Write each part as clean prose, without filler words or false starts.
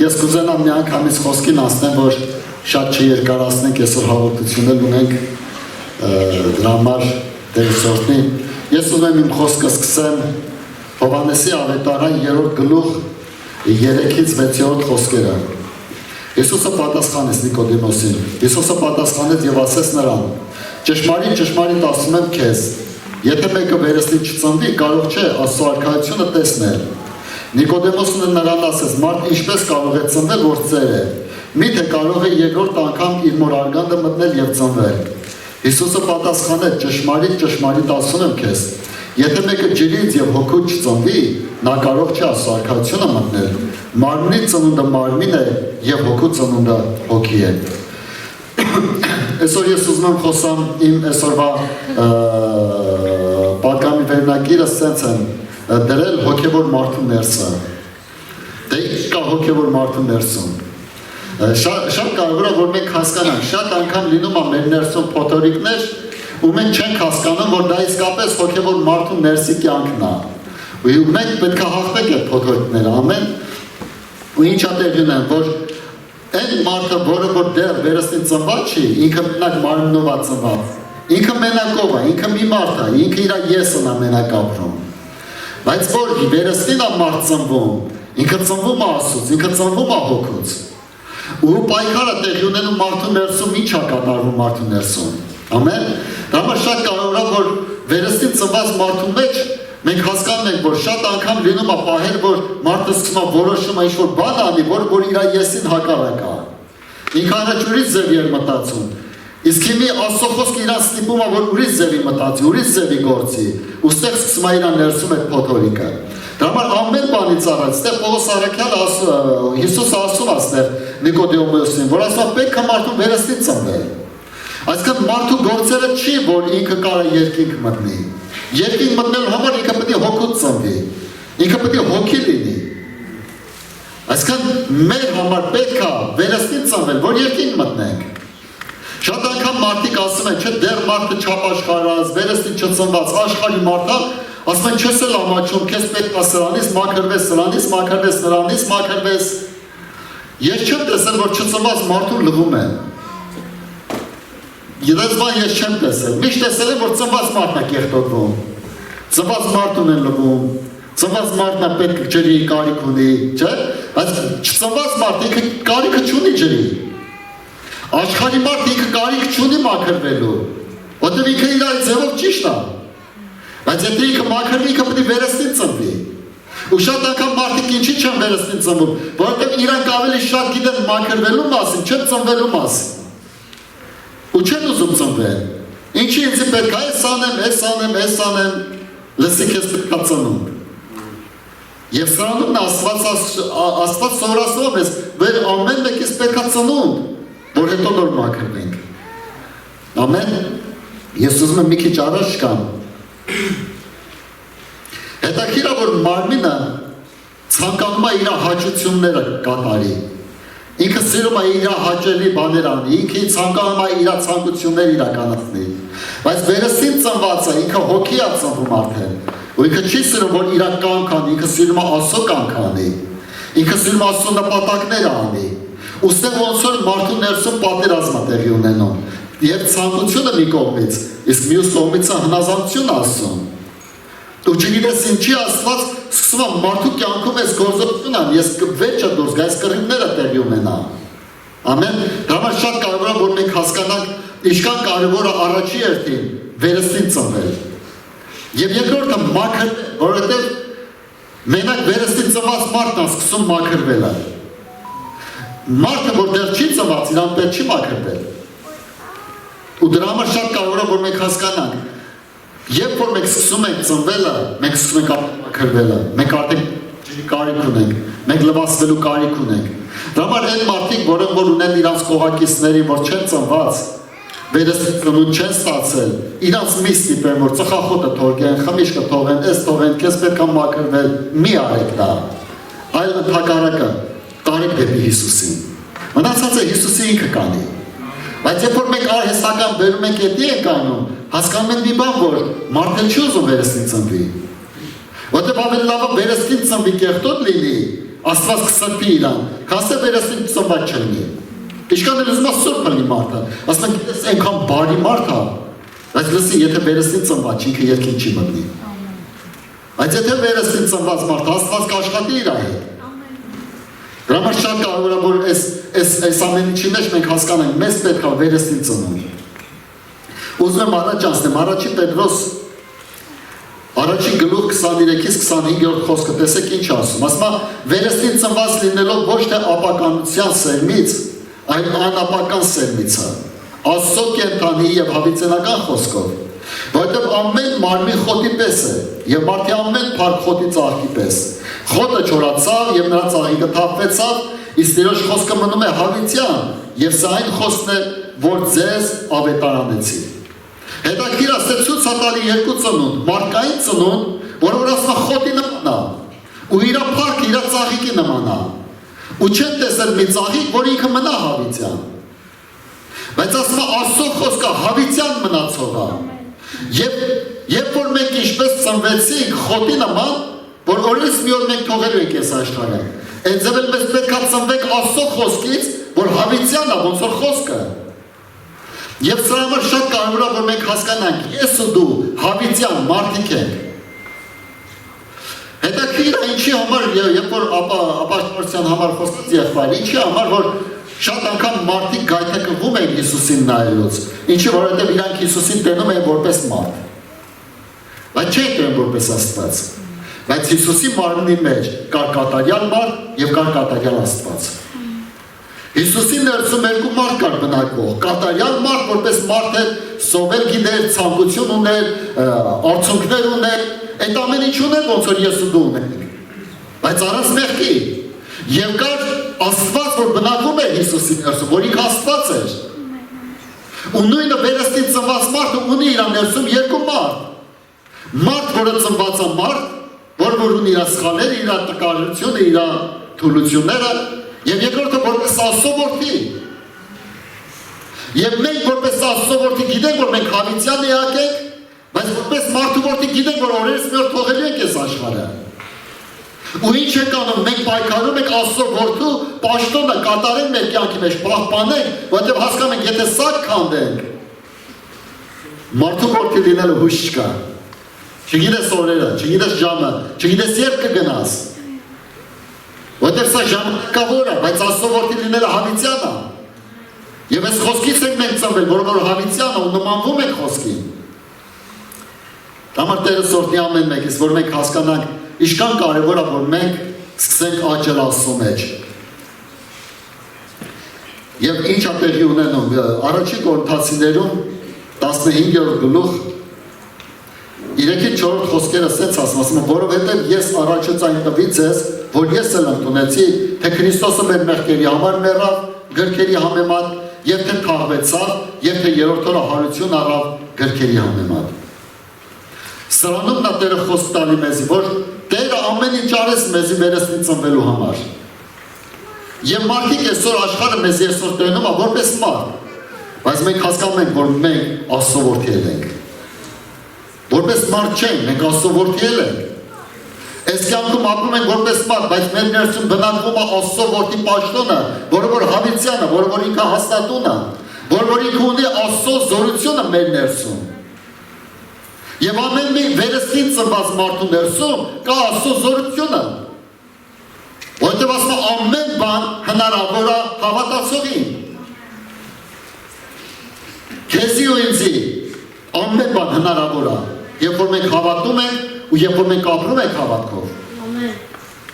Ես կուզենամ մի անգամից խոսքին ասնեմ, որ շատ չերկարացնենք, այսօր հաղորդություններ ունենք դրա համար դերսորդնի։ Ես ուզում եմ իմ խոսքը սկսեմ Հովհաննեսի ավետարան 3-րդ գլուխ 3-ից 6-րդ խոսքերը։ Հիսուսը պատասխանեց Նիկոդիմոսին։ Հիսուսը պատասխանեց եւ ասեց նրան. ճշմարիտ ասում եմ քեզ, եթե մեկը վերստին չծնվի, կարող չէ Աստծո արքայությունը տեսնել։ Նիկոդեմոսը նրան ասեց. մարդ ինչպես կարող է ծնվել, որ ծեր է։ Միթե կարող է երկրորդ անգամ իր մոր արգանդը մտնել եւ ծնվել։ Հիսուսը պատասխանեց. ճշմարիտ ասում եմ քեզ, եթե մեկը ջրից եւ հոգուց չծնվի, նա կարող չէ Աստծո արքայությունը մտնել։ Մարմնի ծնունդը մարմին է եւ հոգու ծնունդը հոգի է։ Այսօր ես ուզում եմ խոսամ իմ այսօրվա պատգամի վերնագիրը սենց եմ դրել հոգևոր մարդու ներսը։ Դե ինչ կա հոգևոր մարդու ներսում։ Շատ կարևոր է, որ մենք հասկանանք, շատ անգամ լինում է մեր ներսում փոթորիկներ, ու մենք չենք հասկանում, որ դա իսկապես հոգևոր մարդու ներսի կյանքն է։ Ու մենք պետք է հաղթենք այդ փոթորիկները, ամեն։ Ու ինչ է տեղի ունեն, որ այն մարդը, որը որ դեռ վերստին ծնված չի, ինքը մենակ մարմնով է ծնված, ինքը մենակով է, ինքը մի մարդ է, ինքը իր եսն է մենակ ապրում։ Բայց որ վերստին է մարդ ծնվում, ինքը ծնվում է Աստծուց, ինքը ծնվում է հոգուց։ Ու պայքարը տեղի ունենում մարդու ներսում, ինչ է կատարվում մարդու ներսում։ Ամեն։ Դա համար շատ կարևոր է, որ վերստին ծնված մարդու մեջ մենք հասկանում ենք, որ շատ անգամ լինում է պահեր, որ մարդը սկսում է որոշում է ինչ-որ բան անի, որ իր եսին հակառակ է։ Ինքը առաջ ուրիշ ձևի էր մտածում։ Իսկ հիմի Աստծո խոսքը իրան ստիպում է, որ ուրիշ ձևի մտածի, ուրիշ ձևի գործի, ու ստեղ սկսում է իրան ներսում այդ փոթորիկը։ Դրա համար ամեն բանից առաջ, ստեղ Պողոս առաքյալը Հիսուսը ասում է ստեղ Նիկոդեմոսին, որ ասում է պետք է մարդուն վերստին ծնվել։ Այսինքն մարդու գործերը չի, որ ինքը կարա երկինք մտնի։ Երկինք մտնելու համար ինքը պետք է հոգուց ծնվի, ինքը պետք է հոգի լինի։ Այսինքն մեր համար պետք է վերստին ծնվել, որ երկինք մտնենք։ Շատ անգամ մարդիկ ասում են, չէ, դեռ մարդը չապաշխարած, վերստին չծնված, աշխարհի մարդը, ասում են, չես էլ ամաչում, քեզ պետք է սրանից մաքրվես, սրանից մաքրվես, նրանից մաքրվես։ Ես չեմ տեսել, որ չծնված մարդուն լվում են։ Ես բան ես չեմ տեսել, միշտ տեսել եմ, որ ծնված մարդն է կեղտոտվում, ծնված մարդուն են լվում, ծնված մարդն է պետք ջրի կարիք ունի, չէ, բայց չծնված մարդը ինքը կարիքը չունի ջրի, աշխարհի մարդը ինքը կարիք չունի մաքրվելու, որտեղ ինքը իր ձևով ճիշտ է, բայց եթե ինքը մաքրվի, ինքը պետք է վերստին ծնվի, ու շատ անգամ մարդիկ ինչի չեն վերստին ծնվում, որովհետև իրանք ավելի շատ գիտեն մաքրվելու մասին, չեն ծնվելու մասին։ Ու չեն ուզում ծնվել, ինչի ինձ պետք է այս անեմ, լսի քեզ պետք է ծնում։ Եվ սրանումն Աստված սովորացնում է մեզ, որ ամեն մեկից պետք է ծնում, որ հետո նոր մաքրվենք։ Ամեն, ես ուզում եմ մի քիչ առաջ կամ։ Հետաքրքիր է, որ մարմինը ցանկանում է իր հաճությունները կատարի։ Ինքը սիրում է իր հաճելի բաներ անի, ինքը ցանկանում է իր ցանկություններ իրականացնի։ Բայց վերստին ծնվածը ինքը հոգի է ծնվում արդեն։ Ու ինքը չի սիրում, որ իր կյանք անի, ինքը սիրում է Աստծո կյանք անի։ Ինքը սիրում է Աստծո նպատակներ անի։ Ուստեղ ոնց որ մարդու ներսում պատերազմ է տեղի ունենում։ Եվ ցանկությունը մի կողմից, իսկ մյուս կողմից հնազանդություն Աստծուն։ Ու չգիտես ինչի Աստված սկսում է մարդու կյանքում այս գործողությունը, ես վեճը դուրս գա, այս կռիվները տեղի ունենա։ Ամեն, դա համար շատ կարևոր է, որ մենք հասկանանք ինչքան կարևոր է առաջի հերթին վերստին ծնվել։ Եվ երկրորդը մաքրվել, որովհետև մենակ վերստին ծնված մարդն է սկսում մաքրվել է։ Մարդը, որ դեռ չի ծնված, իրան պետք չի մաքրվել։ Ու դրա համար շատ կարևոր է, որ մենք հասկանանք Երբ որ մենք սկսում ենք ծնվելը, մենք սկսում ենք մաքրվելը, մենք արդեն կարիք ունենք, մենք լվացվելու կարիք ունենք։ Դրա համար այն մարդիկ, որոնք որ ունեն իրանց կողակիցների, որ չեն ծնված, վերստին ծնունդ չեն ստացել, իրանց մի ստիպեն, որ ծխախոտը թողեն, խմիչքը թողեն, էս թողեն, քեզ պետք է մաքրվել, մի արեք դա։ Այլ ընդհակառակը, տարեք դեպի Հիսուսին։ Մնացածը Հիսուսի ինքը կանի։ Բայց երբ որ մենք արհեստական բերում ենք հետի ենք անում, հասկանում ենք մի բան, որ մարդը չի ուզում վերստին ծնվի։ Որտեղ ավելի լավ է վերստին ծնվի կեղտոտ լինի, Աստված կսրբի իրան, կասե վերստին ծնված չլինի։ Ինչքան էլ ուզում է սուրբ լինի մարդը, ասում են գիտես այնքան բարի մարդ է, բայց լսի, եթե վերստին ծնված ինքը երկին չի մտնի։ Բայց եթե վերստին ծնված մարդ Աստված կաշխատի իր հետ։ Դրա համար շատ կարևոր է որ այս ամեն ինչի մեջ մենք հասկանանք, մեզ պետք է վերստին ծնունդ։ Ուզում եմ առաջ անցնեմ, առաջի Պետրոս Առաջի գլուխ 23-ից 25-րդ խոսքը տեսեք ինչ ասում, ասում է վերստին ծնված լինելով ոչ թե ապականության սերմից, այլ անապական սերմից է, Աստծո կենդանի և հավիտենական խոսքով, որովհետև ամեն մարմին խոտի պես է, և մարդի ամեն փառք խոտի ծաղկի պես, խոտը չորացավ և նրա ծաղիկը թափվեցավ, իսկ Տիրոջ խոսքը մնում է հավիտյան, և սա այն խոսքն է, որ ձեզ ավետարանեցի։ Հետաքրքիր է ցույց տալի երկու ծնունդ, մարդկային ծնունդ, որը ասում է խոտի նման է, ու իր փառքը իր ծաղիկի նման է, ու չեն տեսել մի ծաղիկ, որ ինքը մնա հավիտյան։ Բայց ասում է Աստծո խոսքը հավիտյան մնացող է։ Երբ որ մենք ինչպես ծնվեցինք խոտի նման, որ օրից մի օր մենք թողելու ենք այս աշխարհը, այդ ձևել մեզ պետք է ծնվենք Աստծո խոսքից, որ հավիտյան է, ոնց որ խոսքը։ Եվ սրա համար շատ կարևոր է, որ մենք հասկանանք, ես ու դու հավիտյան մարդիկ ենք։ Հետաքրքիր է ինչի համար, երբ որ ապաշխարության համար խոսքից եղբայր, ինչի համար, որ շատ անգամ մարդիկ գայթակղվում են Հիսուսին նայելուց, ինչի որովհետև իրանք Հիսուսին տենում են որպես մարդ։ Բայց չէ տենում որպես Աստված։ Բայց Հիսուսի մարմնի մեջ կար կատարյալ մարդ և կար կատարյալ Աստված։ Հիսուսի ներսում երկու մարդ կար բնակվող, կատարյալ մարդ, որպես մարդ էր, սովել գիտեր, ցանկություն ուներ, արդյունքներ ուներ, այդ ամեն ինչ ուներ, ոնց որ ես ու դու ունենք։ Բայց առանց մեղքի։ Եվ կար Աստված, որ բնակվում էր Հիսուսի ներսում, որ ինքը Աստված էր։ Ու նույնը վերստին ծնված մարդը ունի իր ներսում երկու մարդ։ Մարդ, որը ծնված է մարդ, որ ունի իր սխալները, իր տկարությունը, իր թուլությունները, և երկրորդը որպես Աստծո որդի։ Եվ մենք որպես Աստծո որդի գիտենք, որ մենք հավիտյան էակ ենք, բայց որպես մարդու որդի գիտենք, որ օրերս մի օր թողելու ենք այս աշխարհը։ Ու ինչ ենք անում, մենք պայքարում ենք Աստծո որդու պաշտոնը կատարենք մեր կյանքի մեջ, պահպանենք, որովհետև հասկանում ենք, եթե սա քանդենք, մարդու որդի լինելու հույս չկա։ Չգիտես օրերը, չգիտես ժամը, չգիտես երբ կգնաս։ Որտեղ սա ժամանակավոր է, բայց Աստծո որդի լինելը հավիտյան է։ Եվ այս խոսքից ենք մենք ծնվել, որ հավիտյան է ու նմանվում ենք խոսքին։ Դա համար Տերը սորտնի ամեն մեկից, որ մենք հասկանանք, ինչքան կարևոր է, որ մենք սկսենք աճել Աստծո մեջ։ Եվ ինչ է տեղի ունենում, առաջին Կորինթացիներում 15-րդ գլուխ 3-4 խոսքերը սենց ասում, որովհետև ես առաջուց այն տվի ձեզ, որ ես էլ ընդունեցի, թե Քրիստոսը մեր մեղքերի համար մեռավ, գրքերի համեմատ, և թե թաղվեցավ, և թե երրորդ օրը հարություն առավ գրքերի համեմատ։ Սրանում նա Տերը խոսք տալի մեզի, որ Տերը ամեն ինչ արեց մեզի վերստին ծնվելու համար։ Եվ մարդիկ այսօր աշխարհը մեզ այսօր տենում է որպես մարդ, բայց մենք հասկանում ենք, որ մենք Աստծո որդի ենք։ Որպես մարդ չենք, մենք Աստծո որդի ենք։ Այս կյանքում ապրում ենք որպես մարդ, բայց մեր ներսում բնակվում է Աստծո որդի պաշտոնը, որը որ հավիտյան է, որը որ ինքը հաստատուն է, որը որ ինքը ունի Աստծո զորությունը մեր ներսում։ Եվ ամեն մի վերստին ծնված մարդու ներսում կա Աստծո զորությունը։ Որտեղ ասում է ամեն բան հնարավոր է հավատացողին։ Քեզի ու ինձի ամեն բան հնարավոր է, երբ որ մենք հավատում ենք ու երբ որ մենք ապրում ենք հավատքով։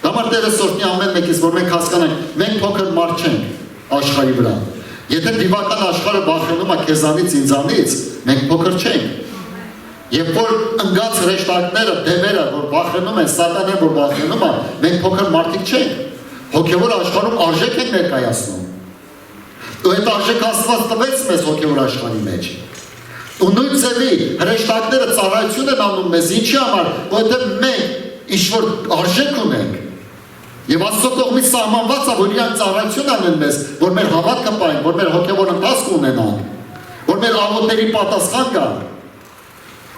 Դա համար Տերը սորտնի ամեն մեկից, որ մենք հասկանանք, մենք փոքր մարդ չենք աշխարհի վրա։ Եթե դիվական աշխարհը վախենում է քեզանից, ինձանից, մենք փոքր չենք։ Երբ որ ընկած հրեշտակները, դևերը, որ վախենում են, սատանան, որ վախենում է, մենք փոքր մարդիկ չենք։ Հոգևոր աշխարհում արժեք են ներկայացնում։ Ու այդ արժեք Աստված տվեց մեզ հոգևոր աշխարհի մեջ։ Ու նույն ձևի հրեշտակները ծառայություն են անում մեզ, ինչի համար, որովհետև մենք ինչ-որ արժեք ունենք։ Եվ Աստծո կողմից սահմանված է, որ իրանք ծառայություն անեն մեզ, որ մեր հավատքը պահեն, որ մեր հոգևոր ընթացք ունենան, որ մեր աղոթների պատասխան կան։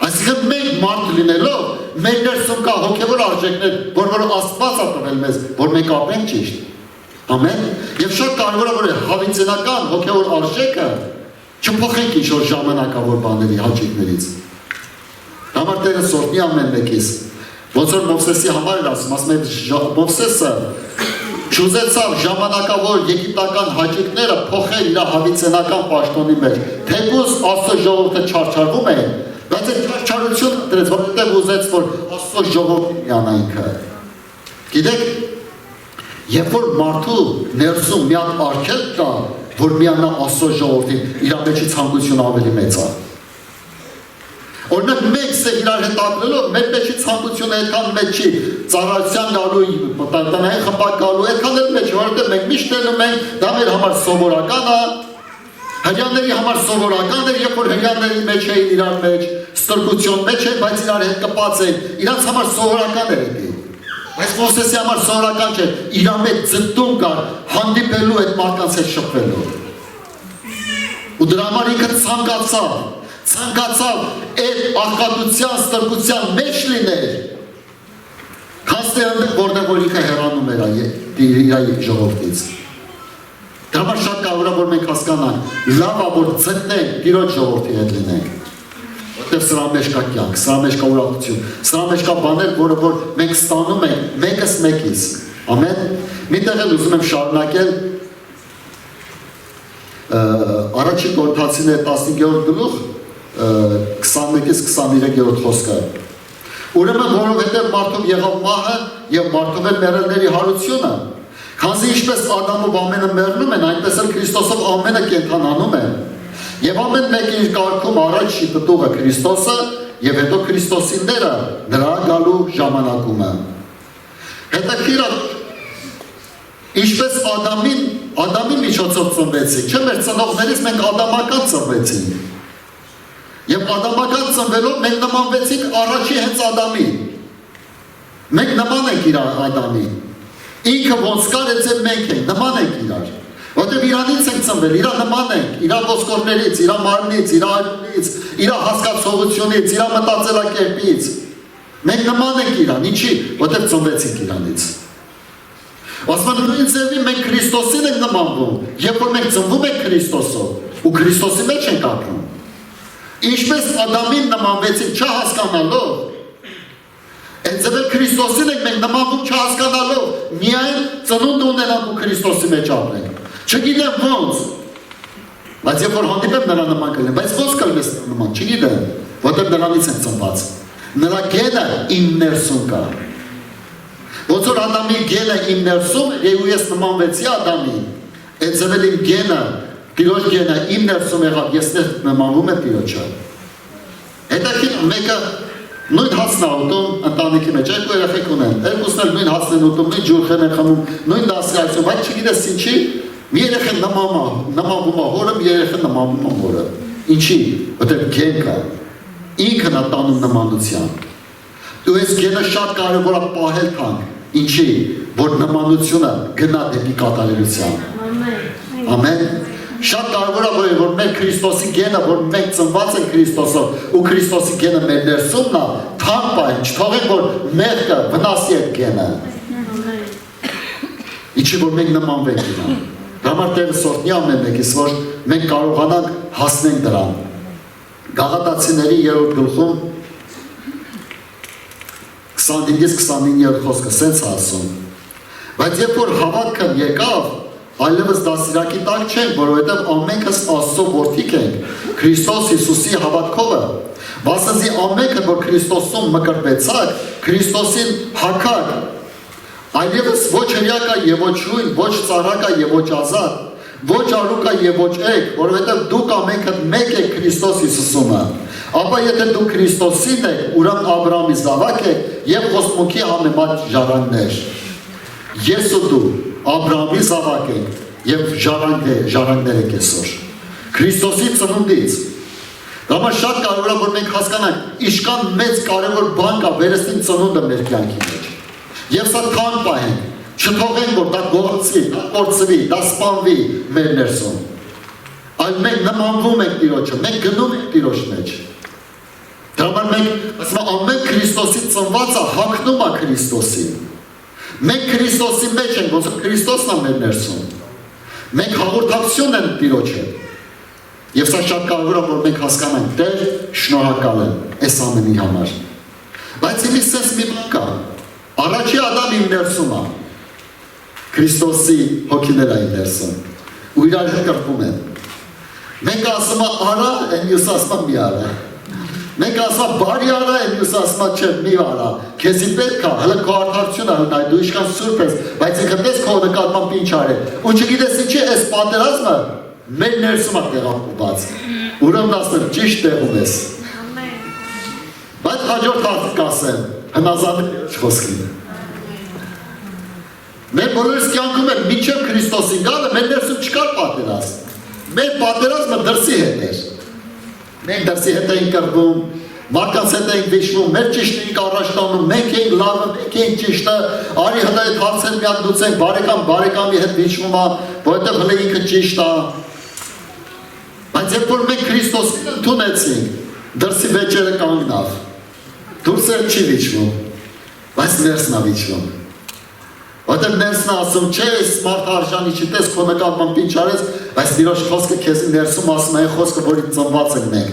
Այսինքն մենք մարդ լինելով, մեր ներսում կա հոգևոր արժեքներ, որ Աստված է տվել մեզ, որ մենք ապրենք ճիշտ։ Ամեն։ Եվ շատ կարևոր է, որ հավիտենական հոգևոր արժեքը չփոխենք ինչ-որ ժամանակավոր բաների հաճույքներից։ Համար Տերը սորտնի ամեն մեկից։ Ոնց որ Մովսեսի համար էր ասում է Մովսեսը չուզեցավ ժամանակավոր եգիպտական հաճույքները փոխել իր հավիտենական պաշտոնի մեջ։ Թեկուզ Աստծո ժողովուրդը չարչարվում է, բայց այդ չարչարությունը դրեց, որովհետև ուզեց, որ Աստծո ժողովուրդը միանա ինքը։ Գիտեք, երբ որ մարդու ներսում մի հատ արգելք կա, որ միանա Աստծո ժողովրդին, իր մեջի ցանկությունը ավելի մեծ է։ Օրինակ մենք սա իրար հետ ապրելով, մեր մեջի ցանկությունը այդքան մեծ չի, ծառայության գալու, տնային խմբակ գալու, այդքան էլ մեծ, որովհետև մենք միշտ տենում ենք, դա մեր համար սովորական է, հրյաների համար սովորական է, երբ որ հրյաների մեջ էին իրար մեջ, ստրկություն մեջ էին, բայց իրար հետ կպած էին, իրանց համար սովորական էր էդի։ Բայց Մովսեսի համար սովորական չէ, իր մեջ ձգտում կար հանդիպելու այդ մարդկանց հետ շփվելու։ Ու դրա համար ինքը ցանկացավ այդ աղքատության, ստրկության մեջ լիներ, քանստեղ որտեղ որ ինքը հեռանում էր իր ժողովրդից։ Դրա համար շատ կարևոր է, որ մենք հասկանանք, լավ է, որ ձգտենք Տիրոջ ժողովրդի հետ լինենք։ Որտեղ սրա մեջ կա կյանք, սրա մեջ կա ուրախություն, սրա մեջ կա բաներ, որը որ մենք ստանում ենք մեկս մեկից։ Ամեն։ Միտեղ էլ ուզում եմ շարունակել առաջին Կորինթացիներ 15-րդ գլուխ 21-ից 23-րդ խոսքը։ Ուրեմն որովհետև մարդով եղավ մահը եւ մարդով էլ մեռելների հարությունը, քանզի ինչպես Ադամով ամենը մեռնում են, այնպես էլ Քրիստոսով ամենը կենդանանում են։ Եվ ամեն մեկը իր կարգում առաջի պտուղը Քրիստոսը եւ հետո Քրիստոսինները նրա գալու ժամանակումը։ Հետաքրքիր է, ինչպես Ադամի միջոցով ծնվեցինք, չէ՞ մեր ծնողներից մենք ադամական ծնվեցինք։ Եվ ադամական ծնվելով մենք նմանվեցինք առաջի հենց Ադամի։ Մենք նման ենք իր Ադամի։ Ինքը ոնց կար, έτσι մենք ենք, նման ենք իրար։ Որտեղ իրանից ենք ծնվել, իրա նման ենք, իրա ոսկորներից, իրա մարմնից, իրա այլից, իրա հասկացողությունից, իրա մտածելակերպից։ Մենք նման ենք իրան, ինչի, որտեղ ծնվեցինք իրանից։ Ասում են նույն ձևի մենք Քրիստոսին ենք նմանվում, երբ որ մենք ծնվում ենք Քրիստոսով ու Քրիստոսի մեջ ենք ապրում։ Ինչպես Ադամին նմանվեցինք չհասկանալով, այդ ձևը Քրիստոսին ենք մենք նմանվում չհասկանալով, միայն ծնունդ ունենանք ու Քրիստոսի մեջ ապրենք։ Չգիտեմ ոնց, բայց երբ որ հանդիպեմ նրա նման կլինեմ, բայց ոնց կլինես նման, չգիտեմ, որտեղ նրանից են ծնված։ Նրա գենը իմ ներսում կա։ Ոնց որ Ադամի գենը իմ ներսում, եւ ես նմանվեցի Ադամին, այդ ձևել իմ գենը, Տիրոջ գենը իմ ներսում եղավ, ես նմանվում եմ Տիրոջը։ Հետաքրքիր մեկը նույն հացն է ուտում ընտանիքի մեջ, երկու երեխեք ունեն, երկուսն էլ նույն հացն են ուտում, նույն ջուրխեն են խմում, նույն դասկայություն, բայց չգիտես ինչի, մի երեխան նմանվում է հորը, մի երեխան նմանվում է հորը։ Ինչի, որտեղ գեն կա, ինքն է տանում նմանության։ Ու այս գենը շատ կարևոր է պահել թանկ, ինչի, որ նմանությունը գնա դեպի կատարելության։ Ամեն։ Շատ կարևոր է, որ մեր Քրիստոսի գենը, որ մենք ծնված ենք Քրիստոսով ու Քրիստոսի գենը մեր ներսումն է, թանկ պահենք, չթողենք, որ մեղքը վնասի այդ գենը։ Ինչի որ մենք նմանվենք իրան։ Դրա համար Տերը սորտնի ամեն մեկից, որ մենք կարողանանք հասնենք դրան։ Գաղատացիների 3-րդ գլխում 25-ից 29-րդ խոսքը սենց ասում։ Բայց երբ որ հավատքն եկավ, այլևս դասիրակի տակ չենք, որովհետև ամենքս Աստծո որդիք ենք, Քրիստոս Հիսուսի հավատքովը, վասնզի ամենքը, որ Քրիստոսում մկրտվեցաք, Քրիստոսին հագաք, այլևս ոչ հրյակա եւ ոչ հույն, ոչ ծառակա եւ ոչ ազատ, ոչ արուկա եւ ոչ էգ, որովհետև դուք ամենքը մեկ եք Քրիստոս Հիսուսումը։ Ապա եթե դուք Քրիստոսին եք, ուրեմն Աբրահամի զավակ եք եւ խոսմունքի համեմատ ժառանգներ։ Ես ու դու Աբրահամի զավակ ենք եւ ժառանգներ եք այսօր։ Քրիստոսի ծնունդից։ Դա համար շատ կարևոր է, որ մենք հասկանանք, ինչքան մեծ կարևոր բան կա վերստին ծնունդը մեր կյանքի մեջ։ Եվ սա թանկ պահենք, չթողենք, որ դա գործի, դա կորցվի, դա սպանվի մեր ներսում։ Այլ մենք նմանվում ենք Տիրոջը, մենք գնում ենք Տիրոջ մեջ։ Դրա համար մենք ասում ամեն Քրիստոսի ծնվածը հագնում է Քրիստոսին։ Մենք Քրիստոսի մեջ ենք, ոնց Քրիստոսն է մեր ներսում։ Մենք հաղորդակցություն ենք Տիրոջ հետ։ Եվ սա շատ կարևոր է, որ մենք հասկանանք, Տեր շնորհակալ եմ այս ամենի համար։ Բայց իմի սենց մի բան կա։ Առաջի Ադամ իմ ներսում է։ Քրիստոսի հոգիները իմ ներսում։ Ու իրար հետ կրկում են։ Մենք ասում ենք արա, այն մյուս ասում մի արա։ Մենք ասում բարի արա, այն մյուս ասում չէ մի արա։ Քեզի պետք է, հələ քո արդարությունը հնայ, դու իշքան սուրբ ես, բայց ինքը դες քո նկատմամբ ինչ արել։ Ու չգիտես ինչի այս պատերազմը մեր ներսում է տեղափոխված։ Ուրեմն ասել ճիշտ տեղում ես։ Բայց հաջորդ հարցը կասեմ, հնազանդ խոսքին։ Մեր բոլորս կյանքում են մինչև Քրիստոսի գալը մեր ներսում չկար պատերազմ։ Մեր պատերազմը դրսի հետ էր։ Մենք դրսի հետ էինք կռվում, մարդկանց հետ էինք վիճվում, մեր ճիշտն էինք առաջ տանում, մենք էինք լավը, մենք էինք ճիշտը, արի հլա այդ հարցեր միանգուցենք, բարեկամի հետ վիճվում է, որովհետև հլա ինքը ճիշտ է։ Բայց երբ որ մենք Քրիստոսին ընդունեցինք, դրսի վեճերը կանգնավ, դուրսը չի վիճվում, բայց ներսն է վիճվում։ Որտեղ ներսն է ասում, չէ, այս մարդը արժանի չի, տես քո նկատմամբ ինչ արես, բայց Տիրոջ խոսքը քեզ ներսում ասում է, այն խոսքը, որից ծնված ենք մենք,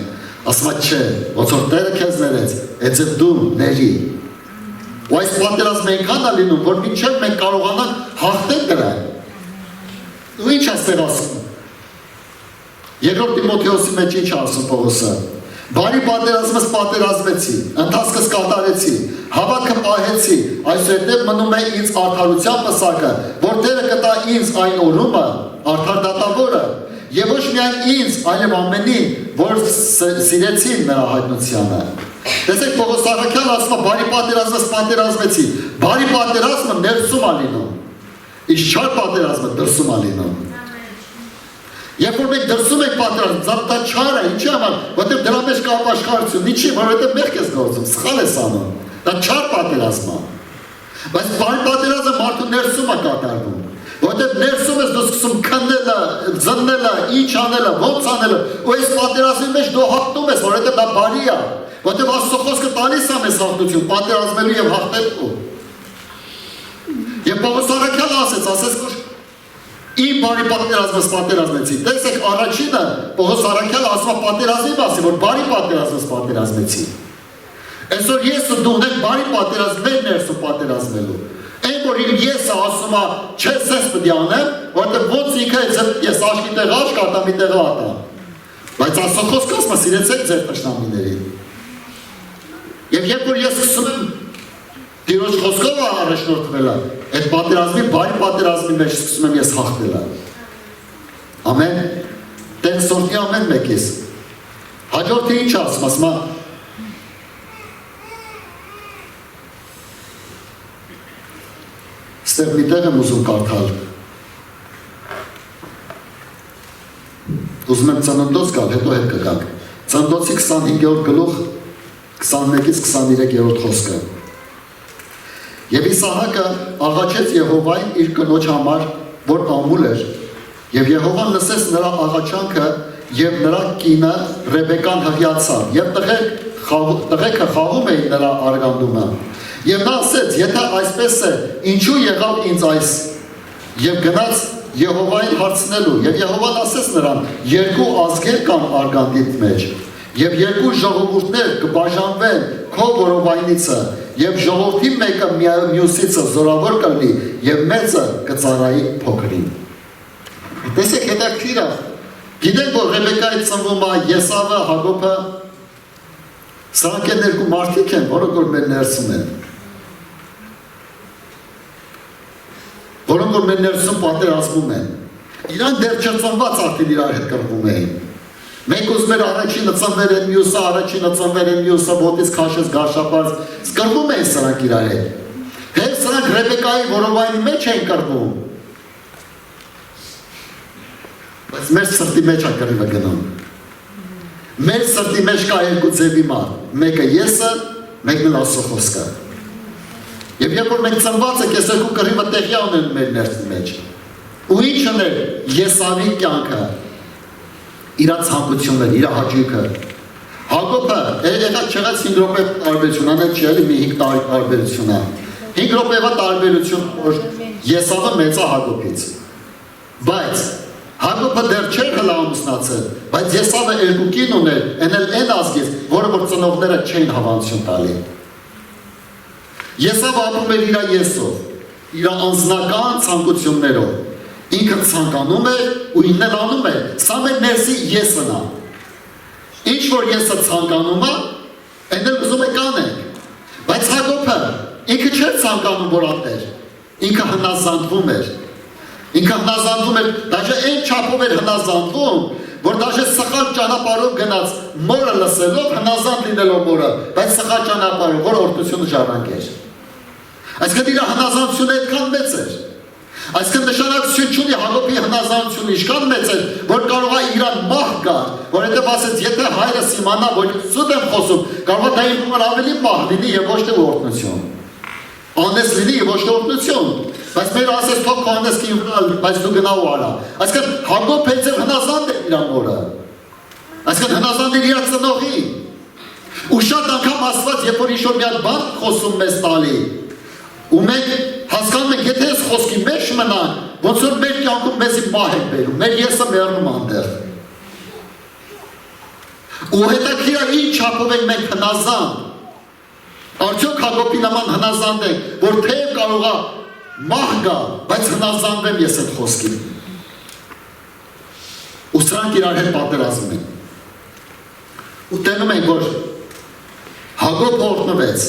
ասում է, չէ, ոնց որ Տերը քեզ ներեց, այդպես դու ների։ Ու այս պատերազմը այնքան է լինում, որ մինչև մենք կարողանանք հաղթել դրան։ Ու ինչ է Տերը ասում։ Երկրորդ Տիմոթեոսի մեջ ինչ ասում Պողոսը։ Բարի պատերազմս պատերազմեցի, ընթացքս կատարեցի, հավատքը պահեցի, այսուհետև մնում է ինձ արդարության պսակը, որ Տերը կտա ինձ այն օրումը, արդար դատավորը, եւ ոչ միայն ինձ, այլև ամենին, որ սիրեցին նրա հայտնությանը։ Տեսեք Պողոս առաքյալը ասում է բարի պատերազմս պատերազմեցի, բարի պատերազմը ներսում է լինում, իսկ չար պատերազմը դրսում է լինում։ Երբ որ մենք դրսում ենք պատերազմ, դա չար է, ինչի համար, որտեղ դրա մեջ կա ապաշխարություն, ինչի, որովհետև մեղք ես գործում, սխալ ես անում, դա չար պատերազմ է։ Բայց բարի պատերազմը մարդու ներսում է կատարվում, որովհետև ներսում ես դու սկսում քննելը, ձննելը, ինչ անելը, ոնց անելը, ու այս պատերազմի մեջ դու հաղթում ես, որովհետև դա բարի է, որովհետև Աստծո խոսքը տալիս է մեզ հաղթություն, պատերազմելու եւ հաղթելու։ Եվ Պողոս առաքյալը ասեց իմ բարի պատերազմս պատերազմեցի։ Տեսեք առաջինը Պողոս առաքյալը ասում է պատերազմի մասին, որ բարի պատերազմս պատերազմեցի։ Այսօր ես ու դու ունենք բարի պատերազմ մեր ներսում պատերազմելու։ Այն որ եսը ասում է չես ես պետք է անեմ, որովհետև ոնց ինքը ես աշկի տեղ աշկ ատամի տեղ ատամ։ Բայց Աստծո խոսքը ասում է սիրեցեք ձեր տշնամիներին։ Եվ երբ որ ես սկսում եմ Տիրոջ խոսքով առաջնորդվելը, այդ պատերազմի, բարի պատերազմի մեջ սկսում եմ ես հաղթելը։ Ամեն, տեն սորտի ամեն մեկիս։ Հաջորդը ինչ ասում է, ստեղ մի տեղ եմ ուզում կարդալ։ Ուզում եմ Ծննդոց գալ, հետո հետ կգանք։ Ծննդոցի 25-րդ գլուխ 21-ից 23-րդ խոսքը։ Եվ Իսահակը աղաչեց Եհովային իր կնոջ համար, որ ամուլ էր, եւ Եհովան լսեց նրա աղաչանքը եւ նրա կինը Ռեբեկան հղիացավ, եւ տղեկը խաղում էին նրա արգանդումը։ Եվ նա ասեց, եթե այսպես է, ինչու եղավ ինձ այս, եւ գնաց Եհովային հարցնելու, եւ Եհովան ասեց նրան, երկու ազգեր կան արգանդիդ մեջ, եւ երկու ժողովուրդներ կբաժանվեն քո որովայնիցը, եւ ժողովրդի մեկը մյուսիցը զորավոր կլինի, եւ մեծը կծառայի փոքրին։ Տեսեք հետաքրքիր է։ Գիտեք, որ Ռեբեկայի ծնվում է Եսավը, Հակոբը, սրանք են երկու մարդիկ են, որոնք որ մեր ներսում են։ Որոնք որ մեր ներսում պատերազմում են։ Իրանք դեռ չծնված արդեն իրար հետ կռվում էին։ Մենք ուզում էր առաջինը ծնվել են մյուսը, առաջինը ծնվել են մյուսը, ոտից քաշեց գարշապարզ, կռվում էին սրանք իրար հետ։ Թեև սրանք Ռեբեկայի որովայնի մեջ էին կռվում։ Բայց մեր սրտի մեջ է կռիվը գնում։ Մեր սրտի մեջ կա երկու ձևի մարդ, մեկը եսը, մեկն էլ Աստծո խոսքը։ Եվ երբ որ մենք ծնված ենք, այս երկու կռիվը տեղի ունեն մեր ներսի մեջ։ Ու ինչն է Եսավի կյանքը, իր ցանկությունները, իր հաճույքը, Հակոբը եղած չեղած 5 րոպե տարբերություն, անել չի էլի մի 5 տարի տարբերություն է։ 5 րոպեվա տարբերություն, որ Եսավը մեծ է Հակոբից։ Բայց Հակոբը դեռ չէր հլամուսնացել, բայց Եսավը երկու կին ուներ, այն ազգից, որը որ ծնողները չէին հավանություն տալի։ Եսավը ապրում էր իր եսով, իր անձնական ցանկություններով։ Ինքը ցանկանում էր ու ինքն անում էր, սա մեր ներսի եսն է։ Ինչ որ եսը ցանկանում է, այն էլ ուզում է կանենք։ Բայց Հակոբը ինքը չէր ցանկանում որ ապեր, ինքը հնազանդվում էր։ Ինքը հնազանդվում էր, դաժե այն չափով էր հնազանդվում, որ դաժե սխալ ճանապարհով գնաց մորը լսելով, հնազանդ լինելով մորը, բայց սխալ ճանապարհով, որ օրհնությունը ժառանգեր։ Այսինքն իր հնազանդությունը այդքան մեծ էր։ Այսինքն նշանակություն չունի Հակոբի հնազանդությունը ինչքան մեծ էր, որ կարող է իրան մահ գար, որովհետև ասեց, եթե հայրս իմանա, որ սուտ եմ խոսում, կարող է դա իմ համար ավելի մահ լինի եւ ոչ թե օրհնություն։ Անես լինի եւ ոչ թե օրհնություն։ Բայց մեր ասես թող քո անես կին վրա, բայց դու գնա ու արա։ Այսինքն Հակոբը հենց հնազանդ էր իր մորը։ Այսինքն հնազանդ էր իր ծնողի։ Ու շատ անգամ Աստված, երբ որ ինչ-որ մի հատ բան խոսում մեզ տալի, ու մենք հասկանում ենք, եթե այս խոսքի մեջ մնանք, ոնց որ մեր կյանքում մեզի մահ են բերում, մեր եսը մեռնում անտեղ։ Ու հետաքրքիր է ինչ չափով ենք մենք հնազանդ։ Արդյոք Հակոբի նման հնազանդ ենք, որ թեև կարող է մահ գա, բայց հնազանդվեմ ես այդ խոսքին։ Ու սրանք իրար հետ պատերազմ են։ Ու տենում ենք, որ Հակոբ օրհնվեց։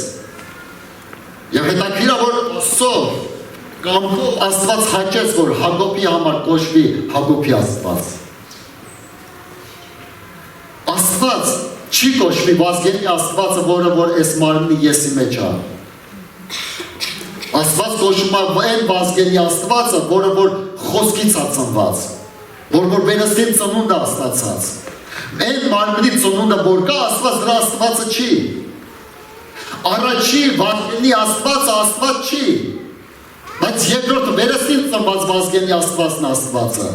Եվ հետաքրքիր է, որ Աստծո կամքով Աստված հաճեց, որ Հակոբի համար կոչվի Հակոբի Աստված։ Աստված չի կոչվի Վազգենի Աստվածը, որը որ այս մարմնի եսի մեջ է։ Աստված կոչվում է այն Վազգենի Աստվածը, որը որ խոսքից է ծնված, որ վերստին ծնունդ է ստացած։ Այն մարմնի ծնունդը որ կա, Աստված դրա Աստվածը չի։ Առաջի Վազգենի Աստվածը Աստված չի, բայց երկրորդը վերստին ծնված Վազգենի Աստվածն Աստվածը։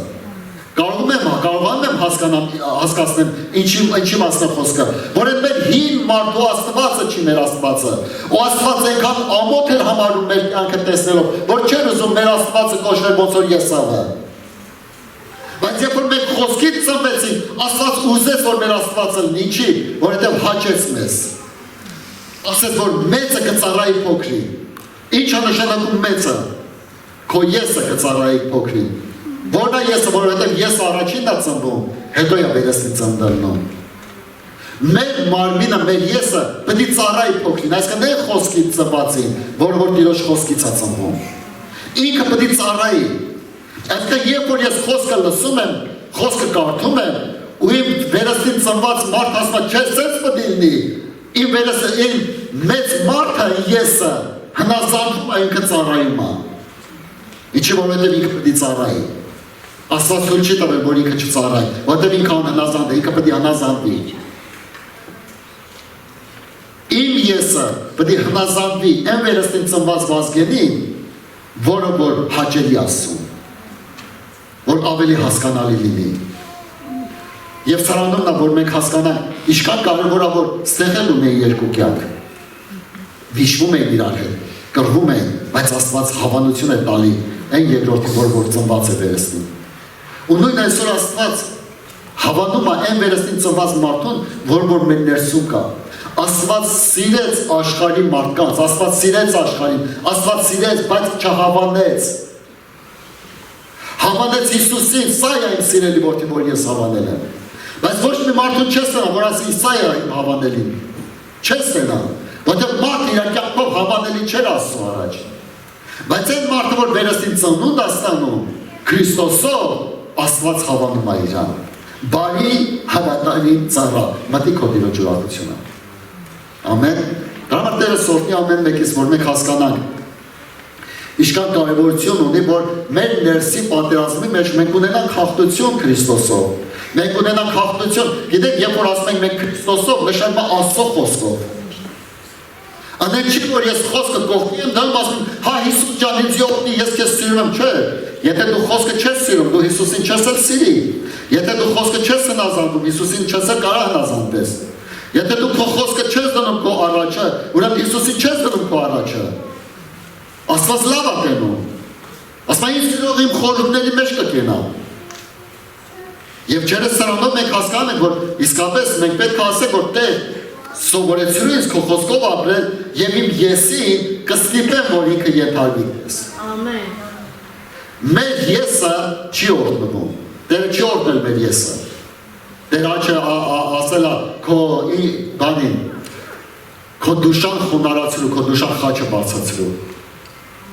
Կարող եմ հասկացնեմ ինչի մասն է խոսքը, որ այդ մեր հին մարդու Աստվածը չի մեր Աստվածը, ու Աստվածը այնքան ամոթ էր համարում մեր կյանքը տեսնելով, որ չէր ուզում մեր Աստվածը կոչվել ոնց որ Եսավը։ Բայց երբ որ մենք խոսքից ծնվեցինք, Աստված ուզեց որ մեր Աստվածը լինի, ինչի, որովհետև հաճեց մեզ։ Ասեց որ մեծը կծառայի փոքրին։ Ինչ է նշանակում մեծը։ Քո եսը կծառայի փոքրին։ Որն է եսը, որովհետև եսը առաջինն է ծնվում, հետո է վերստին ծննդառնում։ Մեր մարմինը, մեր եսը պետք է ծառայի փոքրին, այսինքն այն խոսքից ծնվածին, որը որ Տիրոջ խոսքից է ծնվում։ Ինքը պետք է ծառայի։ Այսինքն երբ որ ես խոսքը լսում եմ, խոսքը կարդում եմ, ու իմ վերստին ծնված մարդ ասում է, չէ, սենց պետք է լինի։ Իմ մեծ մարդը եսը հնազանդվում է ինքը ծառայում է։ Ինչի որովհետև ինքը պետք է ծառայի։ Աստված թույլ չի տվել, որ ինքը չծառայի, որովհետև ինքը անհնազանդ է, ինքը պետք է հնազանդվի։ Իմ եսը պետք է հնազանդվի այն վերստին ծնված Վազգենին, որը որ հաճելի ասում, որ ավելի հասկանալի լինի։ Եվ սրանումն է, որ մենք հասկանանք, ինչքան կարևոր է, որ ստեղել ունեն երկու կյանք։ Վիշվում են իրար հետ, կռվում են, բայց Աստված հավանություն է տալի այն երկրորդին, որ ծնված է վերստին։ Ու նույն այսօր Աստված հավանում է այն վերստին ծնված մարդուն, որ մեր ներսում կա։ Աստված սիրեց աշխարհի մարդկանց, Աստված սիրեց աշխարհին, Աստված սիրեց, բայց չհավանեց։ Հավանեց Հիսուսին, սա է այն սիրելի որդին, որ ես հավանել եմ։ Բայց ոչ մի մարդուն չես տենա, որ ասի սա է այն հավանելին։ Չես տենա, որտեղ մարդը իր կյանքով հավանելի չէր Աստծո առաջ։ Բայց այն մարդը, որ վերստին ծնունդ է ստանում, Քրիստոսով Աստված հավանում է իրան։ Բարի հավատարիմ ծառա, մտի քո Տիրոջ ուրախությունը։ Ամեն։ Դրա համար Տերը սորտնի ամեն մեկից, որ մենք հասկանանք ինչքան կարևորություն ունի, որ մեր ներսի պատերազմի մեջ մենք ունենանք հաղթություն Քրիստոսով։ Մենք ունենանք հաղթություն, գիտեք, երբ որ ասում ենք մենք Քրիստոսով, նշանակում է Աստծո խոսքով։ Անեն չի, որ ես խոսքը կողքի եմ, դեմ ասում, հա Հիսուս ջան, ինձ օգնի, ես քեզ սիրում եմ, չէ։ Եթե դու խոսքը չես սիրում, դու Հիսուսին չես էլ սիրի։ Եթե դու խոսքը չես հնազանդում, Հիսուսին չես էլ կարող հնազանդես։ Եթե դու քո խոսքը չես դնում քո առաջը, ուրեմն Հիսուսի չես դնում քո առաջը։ Աստված լավ է տենում։ Ասում ինձ գիտող իմ խորհուրդների մեջ կգնա։ Եվ ջերս սրանով մենք հասկանում ենք, որ իսկապես մենք պետք է ասենք, որ Տեր սովորեցրու ինձ քո խոսքով ապրել եւ իմ եսին կստիպեմ, որ ինքը եթարվի քեզ։ Ամեն։ Մեր եսը չի օրհնվում։ Տերը չի օրհնել մեր եսը։ Տերը ասել է քո բանին, քո դուշան խոնարհացրու, քո դուշան խաչը բացացրու։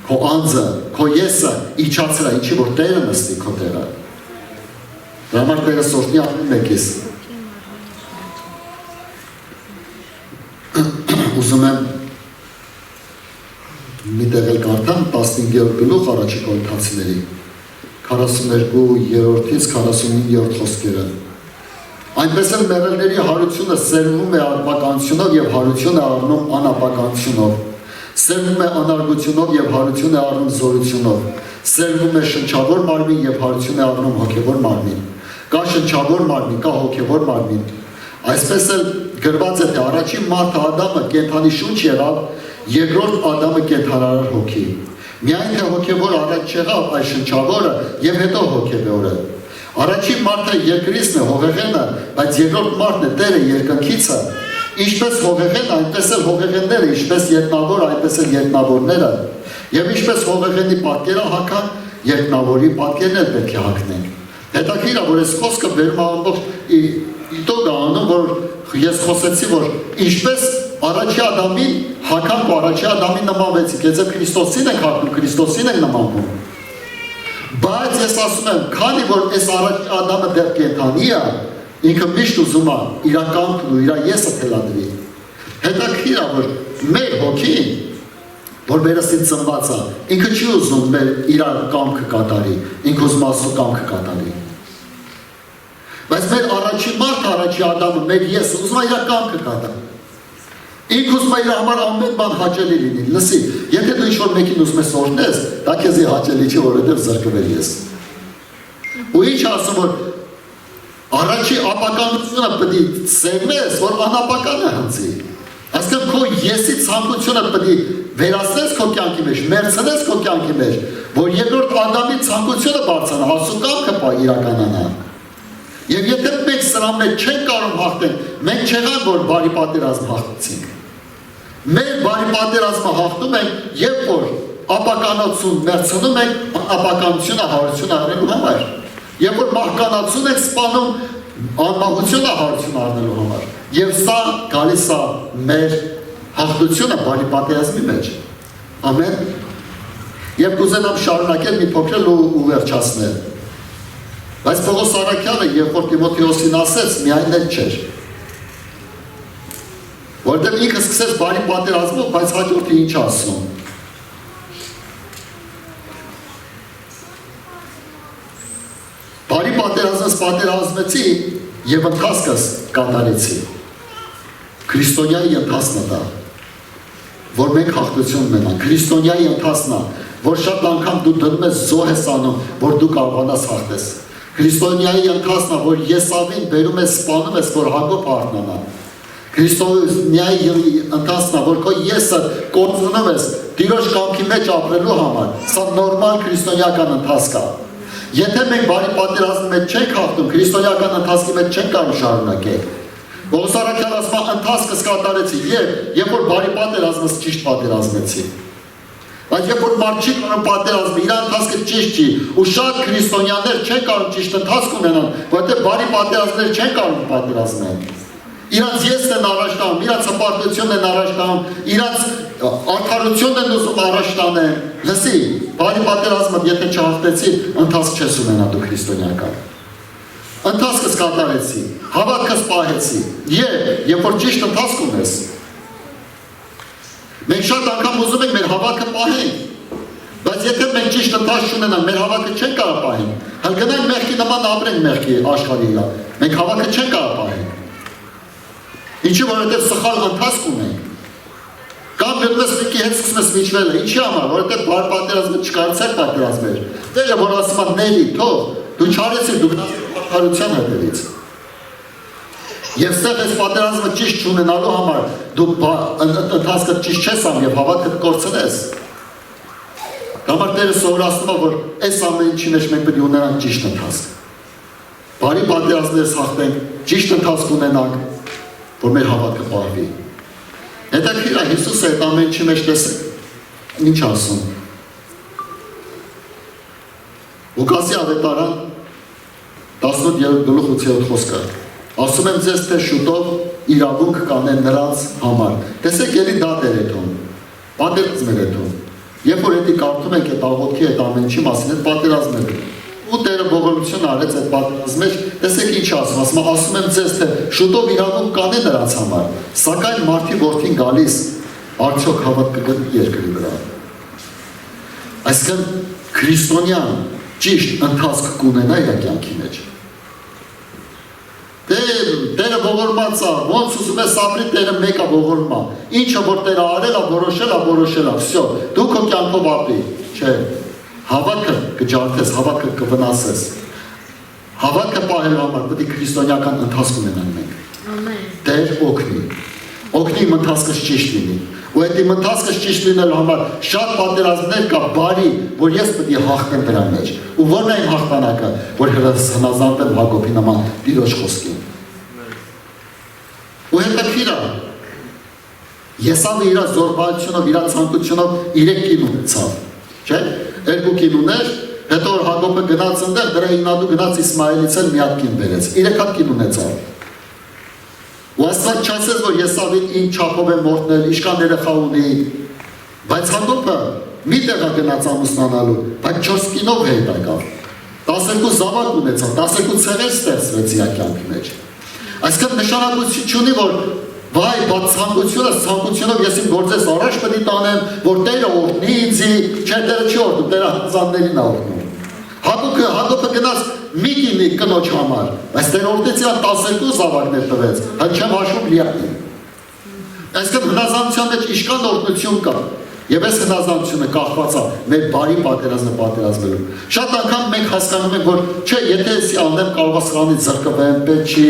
Քո անձը, քո եսը իջացրա, ինչի որ Տերը նստի քո Տերը։ Դրա համար Տերը սորտնի ապնում է քեզ։ Ուզում եմ մի տեղ էլ կարդամ 15-րդ գլուխ առաջի Կորինթացիների 42-րդից 45-րդ խոսքերը։ Այնպես էլ մեռելների հարությունը սերվում է ապականությունով եւ հարություն է առնում անապականությունով։ Սերվում է անարգությունով եւ հարություն է առնում զորությունով։ Սերվում է շնչավոր մարմին եւ հարություն է առնում հոգեվոր մարմին։ Կա շնչավոր մարմին, կա հոգեվոր մարմին։ Այսպես էլ գրված է, թե առաջին մարդը Ադամը կենդանի շունչ եղավ, երկրորդ Ադամը կենդանարար հոգի։ Միայն թե հոգեվոր առաջ եղավ այս շնչավորը եւ հետո հոգեվորը։ Առաջին մարդը երկրիցն է, հողեղենը, բայց երկրորդ մարդն է Տերը երկնքիցը։ Ինչպես հողեղեն, այնպես էլ հողեղենները, ինչպես ետնավոր, այնպես էլ ետնավորները։ Եվ ինչպես հողեղենի պատկերը հագան, ետնավորի պատկերն էլ պետք է հագնենք։ Հետաքրքիր է, որ այս խոսքը վերում է ամբողջ իտոգ անում, որ ես խոսեցի, որ ինչպես առաջի Ադամին հագանք ու առաջի Ադամին նմանվեցինք, եթե Քրիստոսին ենք հագնում, Քրիստոսին ենք նմանվում։ Բայց ես ասում եմ, քանի որ այս առաջի Ադամը դեռ կենդանի է, ինքը միշտ ուզում է իր կամքն ու իր եսը թելադրի։ Հետաքրքիր է, որ մեր հոգին, որ մերսից ծնված է, ինքը չի ուզում մեր իր կամքը կատարի, ինքը ուզում ասու կամքը կատարի։ Բայց մեր առաջի մարդ, առաջի Ադամը, մեր եսը ուզում է իր կամքը կատարի։ Ինքը ուզում է իր համար ամեն բան հաճելի լինի։ Լսի, եթե դու ինչ-որ մեկին ուզում ես օրհնես, դա քեզի հաճելի չի, որովհետև զրկվել ես։ Ու ինչ ասում, որ առաջի ապականությունը պետք է սերվես, որ անապականը հնցի։ Այսինքն քո եսի ցանկությունը պետք է վերացնես քո կյանքի մեջ, մերցնես քո կյանքի մեջ, որ երկրորդ Ադամի ցանկությունը բարձրանա, հասու կամքը իրականանա։ Եվ եթե մենք սրա մեջ չենք կարող հաղթել, մենք չեղանք, որ բարի պատերազմ հաղթեցինք։ Մեր բարի պատերազմը հաղթում ենք, երբ որ ապականություն մերցնում ենք, ապականությունը հարություն առնելու համար։ Երբ որ մահկանացուն ենք սպանում, անմահությունը հարություն առնելու համար։ Եվ սա գալիս է մեր հաղթությունը բարի պատերազմի մեջ։ Ամեն։ Եվ կուզենամ շարունակել մի փոքր ու վերջացնել։ Բայց Պողոս Արաքյանը, երբ որ Տիմոթեոսին ասեց, միայն էլ չէր։ Որտեղ ինքը սկսեց բարի պատերազմով, բայց հաջորդը ինչ ասում։ Բարի պատերազմս պատերազմեցի եւ ընթացքս կատարեցի։ Քրիստոնյայի ընթացն է դա, որ մենք հաղթություն ունենանք։ Քրիստոնյայի ընթացն է, որ շատ անգամ դու դնում ես զոհ ես անում, որ դու կարողանաս հաղթես։ Քրիստոնյայի ընթացն է, որ Եսավին բերում ես, սպանում ես, որ Հակոբ արթնանա։ Քրիստոնյայի ընթացն է, որ քո եսը կորցնում ես Տիրոջ կամքի մեջ ապրելու համար։ Սա նորմալ քրիստոնեական ընթացք է։ Եթե մենք բարի պատերազմի մեջ չենք հաղթում, քրիստոնեական ընթացքի մեջ չենք կարող շարունակել։ Պողոս Արաքյանը ասում է ընթացքս կատարեցի, երբ որ բարի պատերազմս ճիշտ պատերազմեցի։ Բայց երբ որ մարդ չի կարող պատերազմի, իր ընթացքը ճիշտ չի, ու շատ քրիստոնյաներ չեն կարող ճիշտ ընթացք ունենալ, որովհետև բարի պատերազմներ չեն կարող պատերազմել։ Իրանց եսն են առաջ տանում, իրանց հպարտությունն են առաջ տանում, իրանց արդարությունն են ուզում առաջ տանեն։ Լսի, բարի պատերազմը եթե չհաղթեցի, ընթացք չես ունենա դու քրիստոնեական։ Ընթացքս կատարեցի, հավատքս պահեցի, երբ որ ճիշտ ընթացք ունես։ Մենք շատ անգամ ուզում ենք մեր հավատքը պահենք, բայց եթե մենք ճիշտ ընթացք չունենանք, մեր հավատքը չենք կարող պահենք։ Հəl գնանք մեղքի նման ապրենք մեղքի աշխարհի վրա, մենք հավատքը չենք կարող պահենք։ Ինչի որովհետև սխալ ընթացք ունենք։ Կամ դեռս մեկի հետ սկսում ես միջվելը, ինչի համար, որովհետև բարի պատերազմը չկարծեք պատերազմեր։ Դերը որ ասում են ների, թող, դու չարեցիր, դու գնացիր արդարության հետևից։ Եվ ստեղ այս պատերազմը ճիշտ չունենալու համար դու ընթացքը ճիշտ չես անում եւ հավատքդ կորցնես։ Համար Տերը սովորացնում է, որ այս ամեն ինչի մեջ մենք պետք է ունենանք ճիշտ ընթացք։ Բարի պատերազմներ հաղթենք, ճիշտ ընթացք ունենանք, որ մեր հավատքը պահվի։ Հետաքրքիր է Հիսուսը այդ ամեն ինչի մեջ տեսեք ինչ ասում։ Ղուկասի ավետարան 18:8 խոսքը։ Ասում եմ ձեզ, թե շուտով իրավունք կանեն նրանց համար։ Տեսեք, ելի դատ էր էթում, պատերազմ էր էթում։ Երբ որ էդի կարդում ենք այդ աղոթքի այդ ամեն ինչի մասին, այդ պատերազմն էր։ Ու Տերը ողորմություն արեց այդ պատերազմի մեջ, տեսեք ինչ ասում եմ ձեզ, թե շուտով իրավունք կանեն նրանց համար, սակայն մարդի որդին գալիս, արդյոք հավատ կգտնի երկրի վրա։ Այսինքն քրիստոնյան ճիշտ ընթացք կունենա իր կյանքի մեջ։ Տերը ողորմած է, ոնց ուզում է Սամրի Տերը մեկը ողորմա։ Ինչը որ Տերը արել է, որոշել է, всё, դու քո կյանքով ապրի, չէ։ Հավատքը կջարդես, հավատքը կվնասես։ Հավատքը պահելու համար պետք է քրիստոնեական ընթացք ունենանք մենք։ Ամեն։ Տեր օգնի։ Օգնի իմ ընթացքս ճիշտ լինի։ Ու այդ իմ ընթացքս ճիշտ լինելու համար շատ պատերազմներ կա բարի, որ ես պետք է հաղթեմ դրա մեջ։ Ու որն է իմ հաղթանակը, որ հնազանդեմ Հակոբի նման Տիրոջ խոսքին։ Ու հետաքրքիր է, Եսավը իր զորբայությունով, իր ցանկությունով 3 կին ունեցավ, չէ՞։ 2 կին ուներ, հետո որ Հակոբը գնաց այնտեղ, դրա ինադու գնաց Իսմայելից էլ մի հատ կին բերեց, 3 հատ կին ունեցավ։ Ու Աստված չասեց, որ Եսավին ինչ չափով է մորթնել, ինչքան երեխա ունի, բայց Հակոբը մի տեղ գնաց ամուսնանալու, բայց 4 կինով հետ եկավ, 12 զավակ ունեցավ, 12 ցեղեր ստեղծվեց իր կյանքի մեջ։ Այսինքն նշանակություն չունի, որ վայ, բայց ցանկությունով ես իմ գործես առաջ պետք է տանեմ, որ Տերը օրհնի ինձ, չէ, Տերը չի օրհնում, Տերը հազարներին է օրհնում։ Հակոբը գնաց մի կինի կնոջ համար, բայց Տերը օրհնեց իրան 12 զավակներ տվեց, չեմ հաշվում լիակին։ Այսինքն հնազանդության մեջ ինչքան օրհնություն կա, եւ այս հնազանդությունը կախված է մեր բարի պատերազմը պատերազմելու։ Շատ անգամ մենք հասկանում ենք, որ չէ, եթե ես անեմ կարող է սրանից զրկվեմ, պետք չի,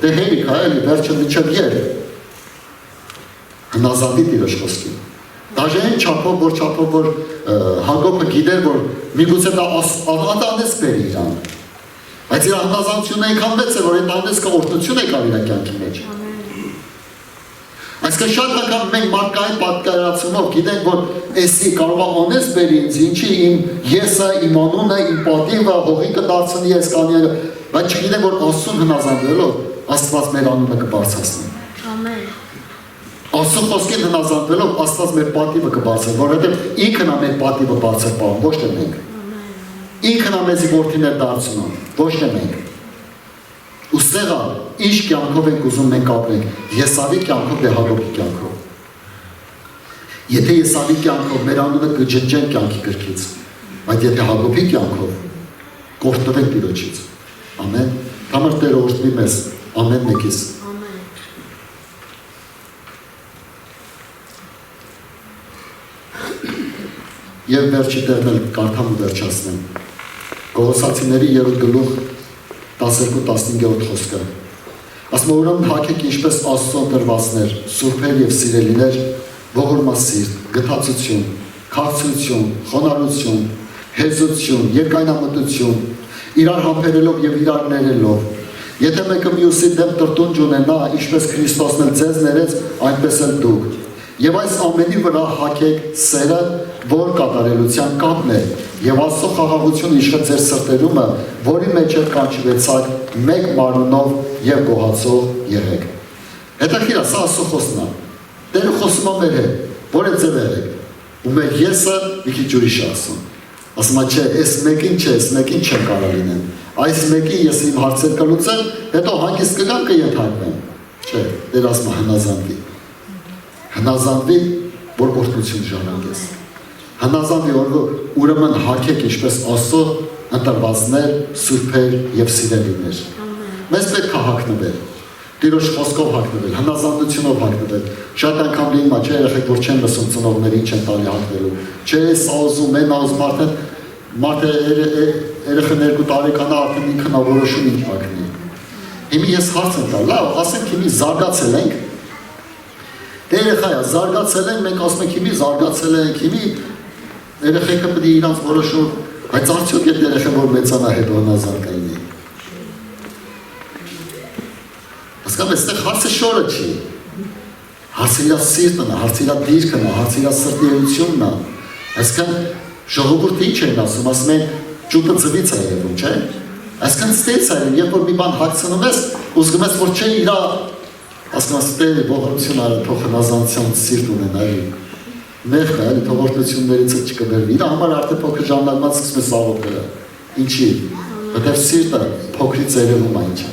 դե հերիք է, էլի վերջը միջև եր։ Հնազանդի Տիրոջ խոսքին։ Դաժե այն չափով, որ Հակոբը գիտեր, որ միգուցե դա անտանես բերի իրան։ Բայց իր հնազանդությունը այնքան մեծ է, որ այդ անտեսքը օրհնություն է կար իր կյանքի մեջ։ Այսինքն շատ անգամ մենք մարդկային պատկերացումով գիտենք, որ էսի կարող է անես բերի ինձ, ինչի իմ եսը, իմ անունը, իմ պատիվը, հողի կդարձնի ես կաները, բայց չգիտենք, որ Աստծուն հնազանդվելով Աստված մեր անունը կբարձրացնի։ Ամեն։ Աստծո խոսքին հնազանդվելով Աստված մեր պատիվը կբարձրացնի, որովհետև ինքն է մեր պատիվը բարձր պահում, ոչ թե մենք։ Ինքն է մեզի որդիներ դարձնում, ոչ թե մենք։ Ու ստեղա, ինչ կյանքով ենք ուզում մենք ապրենք, Եսավի կյանքով, դե Հակոբի կյանքով։ Եթե Եսավի կյանքով մեր անունը կջնջենք կյանքի գրքից, բայց եթե Հակոբի կյանքով կորտնվենք Տիրոջից։ Ամեն։ Համար Տերը օրհնի մեզ, ամեն մեկից։ Եվ վերջի տեղն էլ կարդամ ու վերջացնեմ։ Կողոսացիների 3 գլուխ 12-15 խոսքը։ Ասում ուրեմն հագեք ինչպես Աստծո ընտրվածներ, սուրբեր եւ սիրելիներ, ողորմասիրտ, գթացություն, քաղցրություն, խոնարհություն, հեզություն, երկայնամտություն, իրար համբերելով եւ իրար ներելով։ Եթե մեկը մյուսի դեմ տրտունջ ունենա, ինչպես Քրիստոսն էլ ձեզ ներեց, այնպես էլ դուք։ Եվ այս ամենի վրա հագեք սերը, որ կատարելության կապն է, եւ Աստծո խաղաղությունը իշխե ձեր սրտերումը, որի մեջ էլ կանչվեցաք մեկ մարմնով եւ գոհացող եղեք։ Հետաքրքիր է, սա Աստծո խոսքն է։ Տերը խոսում է մեր հետ, որ է ձև եղեք։ Ու մեր եսը մի քիչ ուրիշ է ասում։ Ասում է, չէ, այս մեկին չէ, այս մեկին չեմ կարող լինեմ։ Այս մեկին ես իմ հարցեր կլուծեմ, հետո հանգիստ կգամ կենթարկվեմ։ Չէ, Տերը ասում է հնազանդվի։ Հնազանդվի, որ օրհնություն ժառանգես։ Հնազանդվի, որ ուրեմն հագեք ինչպես Աստծո ընտրվածներ, սուրբեր եւ սիրելիներ։ Մեզ պետք է հագնվել, Տիրոջ խոսքով հագնվել, հնազանդությունով հագնվել։ Շատ անգամ լինում է, չէ, երեխեք, որ չեն լսում ծնողների ինչ են տալի հագնելու։ Չէ, սա ուզում են, ուզում մարդը երեխան 2 տարեկան է, արդեն ինքն է որոշում ինչ հագնի։ Հիմի ես հարց եմ տալ, լավ, ասենք հիմի զարգացել ենք, դե երեխայա, զարգացել ենք, մենք ասում ենք հիմի զարգացել ենք, հիմի երեխեքը պետք է իրանց որոշող, բայց արդյոք այդ երեխան որ մեծանա հետո հնազանդ կլինի։ Հասկանում եք, այստեղ հարցը շորը չի։ Հարցը իր սիրտն է, հարցը իր դիրքն է, հարցը իր սրտիությունն է։ Այսինքն ժողովուրդը ինչ են ասում են ճուտը ծվից է երևում, չէ՞։ Այսինքն ստից է, երբ որ մի բան հագցնում ես, ուզում ես որ չէ իր ասում ստե ողորմություն արել, թող հնազանդության սիրտ ունենա, մեղք է, թող օրհնություններից չկբերվի։ Իր համար արդեն փոքր ժամանակից սկսում ես աղոթել։ Ինչի՞։ Որտեղ սիրտը փոքրից երևում է ինչ է։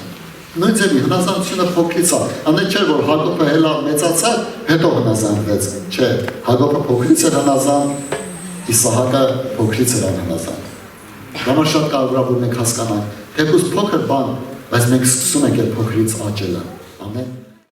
Նույն ձևի հնազանդությունը փոքրից է։ Անե չէ որ Հակոբը հելա մեծացավ, հետո հնազանդվեց։ Չէ, Հակոբը փոքրից էր հնազանդ, Իսահակը փոքրից էր հնազանդ։ Դա շատ կարևոր է որ մենք հասկանանք, թեկուզ փոքր բան, բայց մենք սկսում ենք այդ փոքրից աճելը։ Ամեն